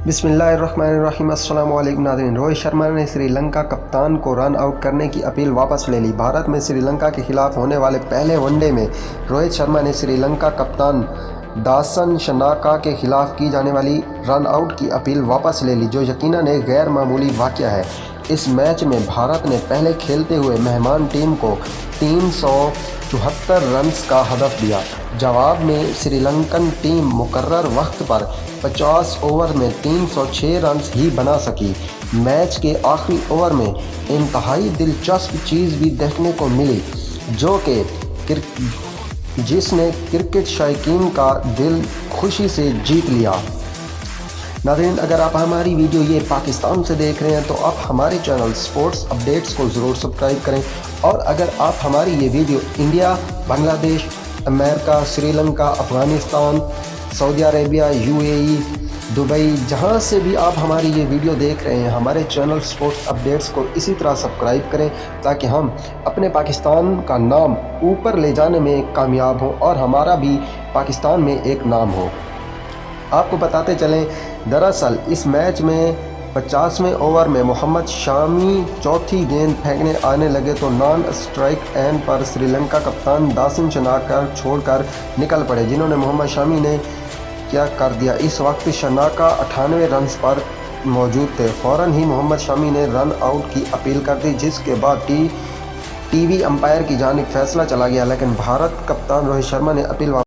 बिस्मिल्लाहिर्रहमानिर्रहीम। अस्सलाम वालेकुम नाज़रीन। रोहित शर्मा ने श्रीलंका कप्तान को रन आउट करने की अपील वापस ले ली। भारत में श्रीलंका के खिलाफ होने वाले पहले वनडे में रोहित शर्मा ने श्रीलंका कप्तान दासन शनाका के खिलाफ की जाने वाली रन आउट की अपील वापस ले ली, जो यकीनन एक गैर मामूली वाक़या है। इस मैच में भारत ने पहले खेलते हुए मेहमान टीम को 374 रन्स का हदफ दिया। जवाब में श्रीलंकन टीम मुकर्रर वक्त पर 50 ओवर में 306 रन्स ही बना सकी। मैच के आखिरी ओवर में इंतहाई दिलचस्प चीज़ भी देखने को मिली, जिसने क्रिकेट शौकीन का दिल खुशी से जीत लिया। नाज़रीन, अगर आप हमारी वीडियो ये पाकिस्तान से देख रहे हैं तो आप हमारे चैनल स्पोर्ट्स अपडेट्स को ज़रूर सब्सक्राइब करें, और अगर आप हमारी ये video India, Bangladesh, America, Sri Lanka, Afghanistan, Saudi Arabia, UAE, Dubai, जहाँ से भी आप हमारी ये वीडियो देख रहे हैं, हमारे चैनल स्पोर्ट्स अपडेट्स को इसी तरह सब्सक्राइब करें ताकि हम अपने पाकिस्तान का नाम ऊपर ले जाने में कामयाब हों और हमारा भी पाकिस्तान में एक नाम हो। आपको बताते चलें, दरअसल इस मैच में 50वें ओवर में मोहम्मद शामी चौथी गेंद फेंकने आने लगे तो नॉन स्ट्राइक एंड पर श्रीलंका कप्तान दासन शनाका छोड़कर निकल पड़े, जिन्होंने मोहम्मद शामी ने क्या कर दिया। इस वक्त शनाका 98 रन्स पर मौजूद थे। फ़ौरन ही मोहम्मद शामी ने रन आउट की अपील कर दी, जिसके बाद टीवी अंपायर की जानिब फैसला चला गया, लेकिन भारत कप्तान रोहित शर्मा ने अपील